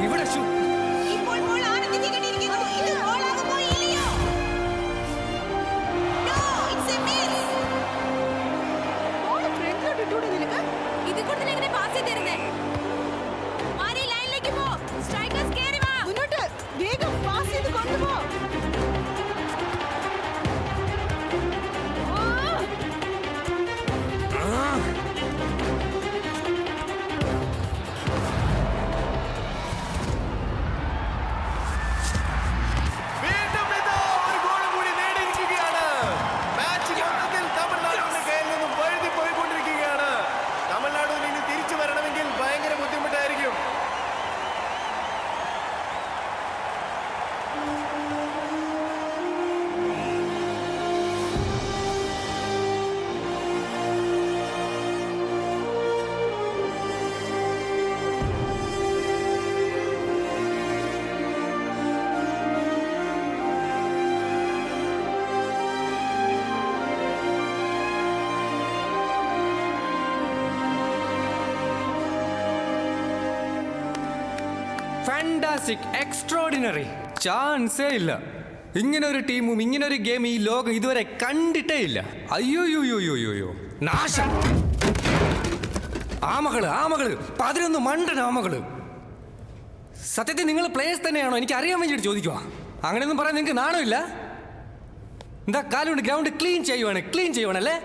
ഇവിടെ ഇപ്പോൾ ബോൾ ആനന്ദിക്ക് കിട്ടിയിരിക്കുന്നു. ഇത് ഗോളാകുമോ ഇല്ലയോ? No, it's a miss. Ball ഫ്രണ്ടിലോട്ട് ഇട്ടൂടെ നിനക്ക്? ഇത് കൊടുത്ത് എങ്ങനെ പാസ് ചെയ്തിരുന്നേ? മാരി ലൈനിലേക്ക് പോ. സ്ട്രൈക്കേഴ്സ് കേറി വാ. മുന്നോട്ട് വേഗം പാസ് ചെയ്ത് കൊണ്ടുപോ. ഫാന്റാസ്റ്റിക്, എക്സ്ട്രോർഡിനറി, ചാൻസേ ഇല്ല. ഇങ്ങനെ ഒരു ടീമും ഇങ്ങനെ ഒരു ഗെയിം ഈ ലോകം ഇതുവരെ കണ്ടിട്ടേ ഇല്ല. അയ്യോയ്യോയ്യോയ്യോ, നാശം. ആമകള് 11 മണ്ടൻ ആമകള്. സത്യത്തിൽ നിങ്ങൾ പ്ലേയേഴ്സ് തന്നെയാണോ? എനിക്ക് അറിയാൻ വേണ്ടിയിട്ട് ചോദിക്കുക. അങ്ങനെയൊന്നും പറയാൻ നിങ്ങൾക്ക് നാണമില്ല? എന്താ കാലുകൊണ്ട് ഗ്രൗണ്ട് ക്ലീൻ ചെയ്യുവാണല്ലേ?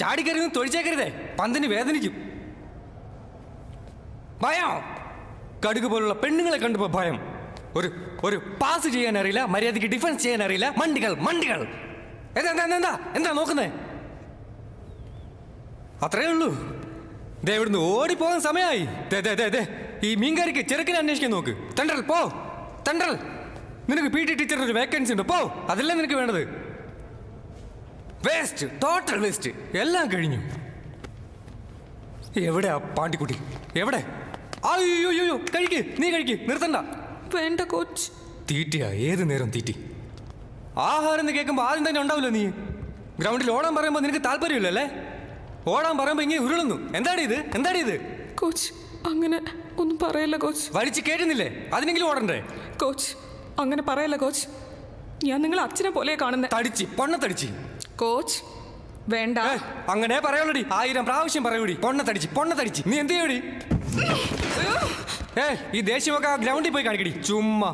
ചാടിക്കരുന്ന് തൊഴിച്ചേക്കരുതേ, പന്തിന് വേദനിക്കും. ഭയം, കടുക് പോലുള്ള പെണ്ണുങ്ങളെ കണ്ടപ്പോ ഭയം. ഒരു പാസ് ചെയ്യാൻ അറിയില്ല, മര്യാദയ്ക്ക് ഡിഫൻസ് ചെയ്യാൻ അറിയില്ല. മണ്ടികൾ. എന്താ നോക്കുന്നേ? അത്രേ ഉള്ളൂ. ദേ ഇവിടുന്ന് ഓടിപ്പോകാൻ സമയമായി. ഈ മീൻകാരിക്ക് ചെറുക്കിനെ അന്വേഷിക്കാൻ നോക്ക്. തെണ്ടൽ നിനക്ക് പി ടി ടീച്ചറിന് ഒരു വേക്കൻസി ഉണ്ട്, പോ. അതല്ലേ നിനക്ക് വേണ്ടത്. Waste, total waste. എല്ലാം കഴിഞ്ഞു. എവിടെയാ പാണ്ടിക്കുട്ടി? എവിടെ? അയ്യോ, നീ കഴിക്ക്, നിർത്തണ്ട. വേണ്ട കോച്ച്. തീറ്റിയാ, ഏത് നേരം തീറ്റി. ആഹാരം എന്ന് കേൾക്കുമ്പോൾ ആദ്യം തന്നെ ഉണ്ടാവില്ല. നീ ഗ്രൗണ്ടിൽ ഓടാൻ പറയുമ്പോൾ നിനക്ക് താല്പര്യമില്ലല്ലേ? ഓടാൻ പറയുമ്പോൾ ഇങ്ങനെ ഉരുളുന്നു. എന്താടി ഇത്? കോച്ച് അങ്ങനെ ഒന്നും പറയല്ല കോച്ച്. വലിച്ചു കേട്ടുന്നില്ലേ? അതിനെങ്കിലും ഓടണ്ടേ? കോച്ച് അങ്ങനെ പറയല്ല കോച്ച്. ഞാൻ നിങ്ങളെ അച്ഛനെ പോലെ കാണുന്നത്. പൊണ്ണത്തടിച്ച്. കോച്ച് വേണ്ട. അങ്ങനെ പറയുള്ളടി, 1000 പ്രാവശ്യം പറയൂടി. പൊണ്ണത്തടിച്ച്. നീ എന്ത് ചെയ്യൂടി? ഈ ദേഷ്യമൊക്കെ ആ ഗ്രൗണ്ടിൽ പോയി കാണിക്കടി. ചുമ്മാ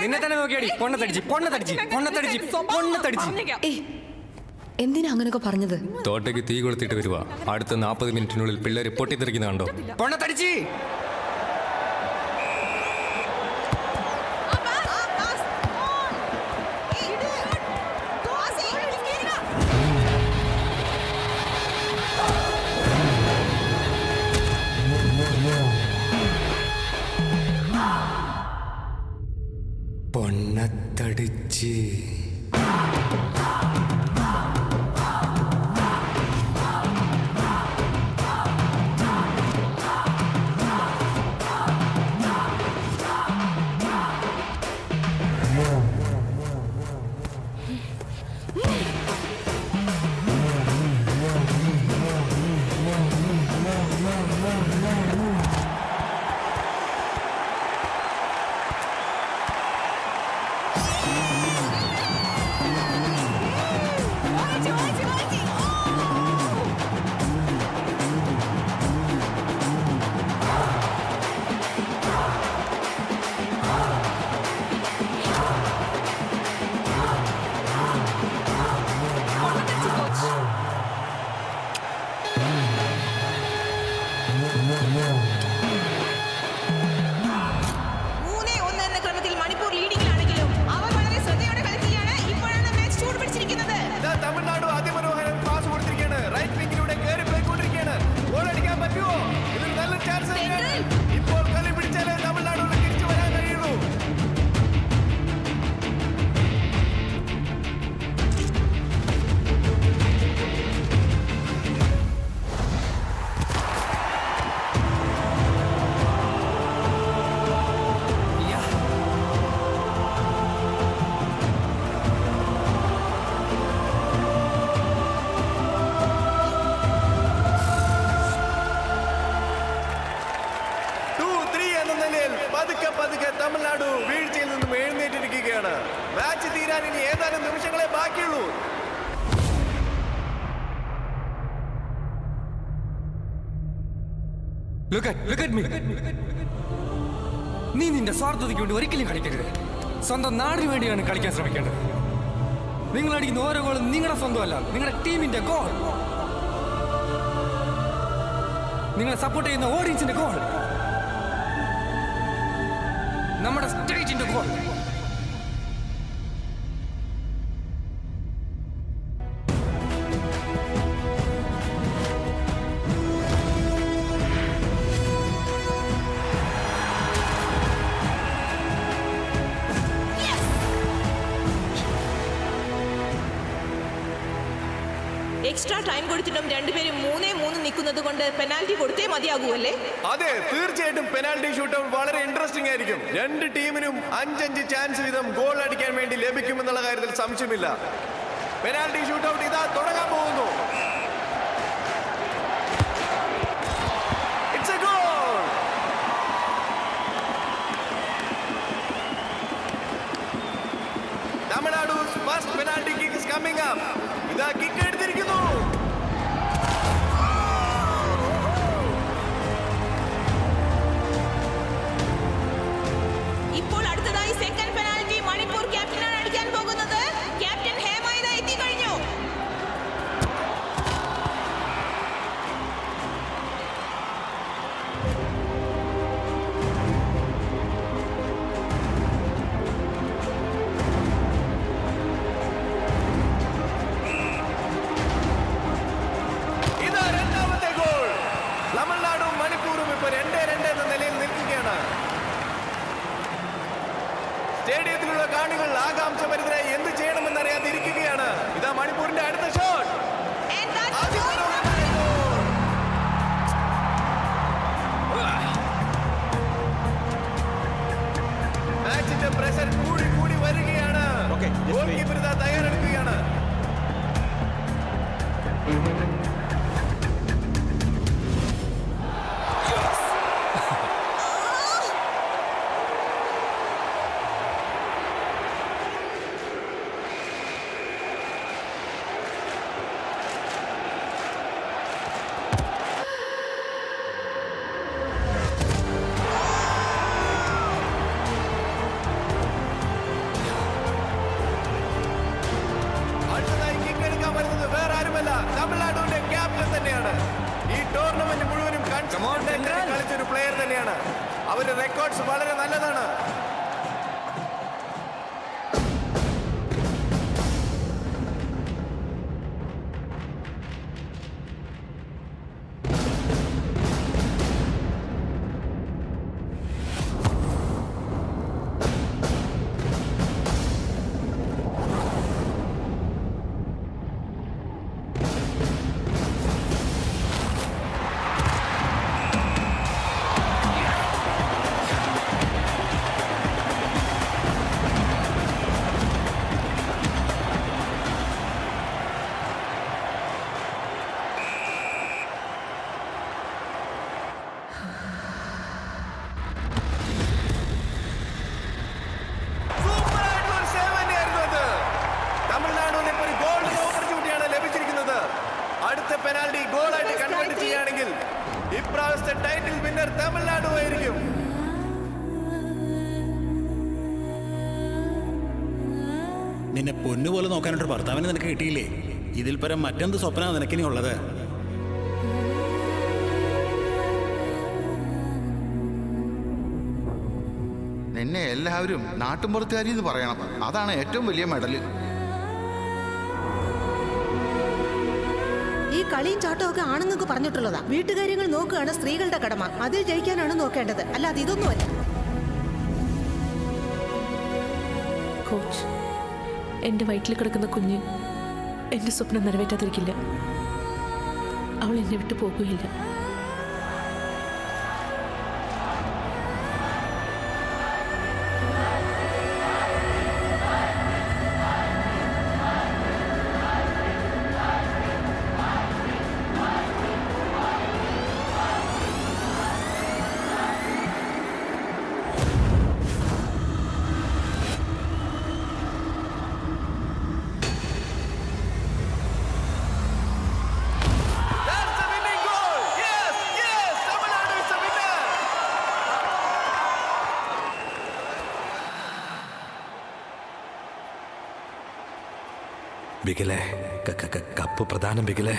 നിന്നെ തന്നെ നോക്കിയാടി. പൊണ്ണത്തടിച്ച്. എന്തിനാ അങ്ങനെയൊക്കെ പറഞ്ഞത്? തോട്ടയ്ക്ക് തീ കൊളുത്തിട്ട് വരുവാ. അടുത്ത 40 മിനിറ്റിനുള്ളിൽ പിള്ളേര് പൊട്ടിത്തെറിക്കുന്ന കണ്ടോ? പൊണ്ണത്തടിച്ച്. പൊണ്ണത്തടിച്ച്. പതുക്കെ പതുക്കെ തമിഴ്നാട് വീഴ്ചയിൽ നിന്നും എഴുന്നേറ്റിരിക്കുകയാണ്. മാച്ച് തീരാൻ ഇനി ഏതാനും നിമിഷങ്ങളെ ബാക്കിയുള്ളൂ. Look at me. നീ നിന്റെ സ്വാർത്ഥതയ്ക്ക് വേണ്ടി ഒരിക്കലും കളിക്കരുത്. സ്വന്തം നാടിന് വേണ്ടിയാണ് കളിക്കാൻ ശ്രമിക്കേണ്ടത്. നിങ്ങൾ അടിക്കുന്ന ഓരോ ഗോളും നിങ്ങളുടെ സ്വന്തമല്ല, നിങ്ങളുടെ ടീമിന്റെ ഗോൾ. നിങ്ങളെ സപ്പോർട്ട് ചെയ്യുന്ന ഓഡിയൻസിന്റെ ഗോൾ, നമ്മുടെ സ്റ്റേറ്റിന്റെ ഗോൾ. എക്സ്ട്രാ ടൈം കൊടുത്തിട്ടും രണ്ടുപേരും 3-3 നിൽക്കുന്നത് കൊണ്ട് പെനാൽറ്റി കൊടുത്തേ മതിയാകൂ അല്ലേ? അതെ, തീർച്ചയായിട്ടും പെനാൽറ്റി ഷൂട്ടൗട്ട് വളരെ ഇൻട്രസ്റ്റിംഗ് ആയിരിക്കും. രണ്ട് ടീമിനും 5-5 ചാൻസ് വീതം ഗോൾ അടിക്കാൻ വേണ്ടി ലഭിക്കുമെന്നുള്ള കാര്യത്തിൽ സംശയമില്ല. പെനാൽറ്റി ഷൂട്ടൗട്ട് ഇതാ തുടങ്ങാൻ പോകുന്നു. It's a goal! തമിഴ്നാടു's first penalty kick is coming up. ഇതാ കിക്ക് എടുത്തിരിക്കുന്നു. ഇപ്പോൾ അടുത്തതായി സെക്കൻഡ് പെനാൽറ്റി മണിപ്പൂർ ക്യാപ്റ്റനാണ് അടിക്കാൻ പോകുന്നത്. ക്യാപ്റ്റൻ ഹേമ ഇതാ എത്തിക്കഴിഞ്ഞു. ഇതാ രണ്ടാമത്തെ ഗോൾ. തമിഴ്നാടും മണിപ്പൂരും ഇപ്പോൾ 2-2 എന്ന നിലയിൽ നിൽക്കുകയാണ്. സ്റ്റേഡിയത്തിലുള്ള കാണികൾ ആകാംക്ഷഭരിതരായി എന്ത് ചെയ്യണമെന്നറിയാതെ ഇരിക്കുകയാണ്. ഇതാ മണിപ്പൂരിന്റെ അടുത്ത shot. And that's the goal. മാച്ചിന്റെ പ്രഷർ കൂടി കൂടി വരികയാണ്. ഗോൾ കീപ്പർ ഇതാ തയ്യാറെടുക്കുകയാണ്. അടുത്തതായി കിക്ക് എടുക്കാൻ വരുന്നത് വേറെ ആരുമല്ല, തമിഴ്നാടിന്റെ ക്യാപ്റ്റൻ തന്നെയാണ്. ഈ ടൂർണമെന്റ് മുഴുവനും കളിച്ചൊരു പ്ലെയർ തന്നെയാണ്. അവരുടെ റെക്കോർഡ്സ് വളരെ നല്ലതാണ്. സൂപ്പറായിട്ടുള്ള സേവ് തന്നെയായിരുന്നു അത്. തമിഴ്നാടിന് ഇപ്പോൾ ഒരു ഗോൾഡൻ ഓപ്പർച്യൂണിറ്റിയാണ് ലഭിച്ചിരിക്കുന്നത്. അടുത്ത പെനാൽറ്റി ഗോളായിട്ട് കൺവേർട്ട് ചെയ്യുകയാണെങ്കിൽ ഇപ്രാവശ്യത്തെ ടൈറ്റിൽ വിന്നർ തമിഴ്നാട് ആയിരിക്കും. നിന്നെ പൊന്നുപോലെ നോക്കാനൊരു ഭർത്താവിനെ നിനക്ക് കിട്ടിയില്ലേ? ഇതിൽ പരം മറ്റെന്ത് സ്വപ്ന നിനക്കിനി ഉള്ളത്? നിന്നെ എല്ലാവരും നാട്ടുമ്പുറത്തുകാരി എന്ന് പറയണം. അതാണ് ഏറ്റവും വലിയ മെഡല്. ഈ കളിയും ചാട്ടവും ഒക്കെ ആണുങ്ങൾക്ക് പറഞ്ഞിട്ടുള്ളതാ. വീട്ടുകാര്യങ്ങൾ നോക്കുകയാണ് സ്ത്രീകളുടെ കടമ. അതിൽ ജയിക്കാനാണ് നോക്കേണ്ടത്, അല്ലാതെ ഇതൊന്നുമല്ല. കോച്ച്, എൻ്റെ വയറ്റിൽ കിടക്കുന്ന കുഞ്ഞ് എൻ്റെ സ്വപ്നം നിറവേറ്റാതിരിക്കില്ല. അവൾ എന്നെ വിട്ടു പോകുകയില്ല. ബിഗിലെ കപ്പ് പ്രധാനം ബിഗിലെ.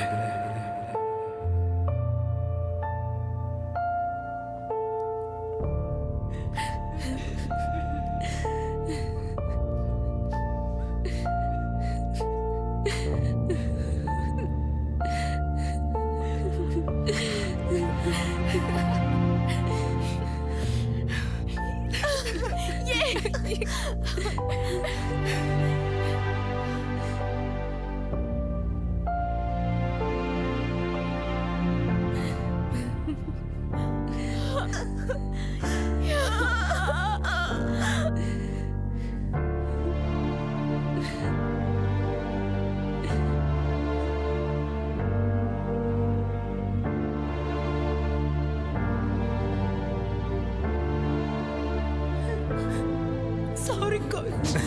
Sorry coach.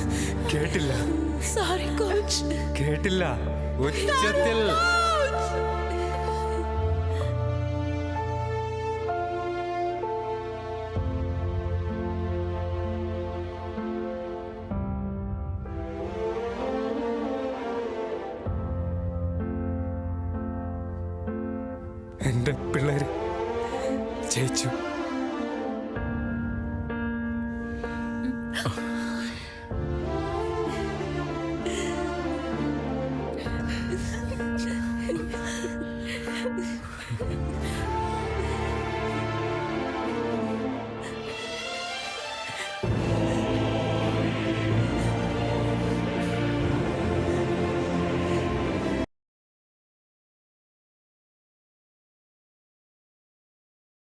കേട്ടില്ല, സോറി കോച്ച്. കേട്ടില്ല. ഉച്ചത്തിൽ എന്റെ പിള്ളേര് ജയിച്ചു.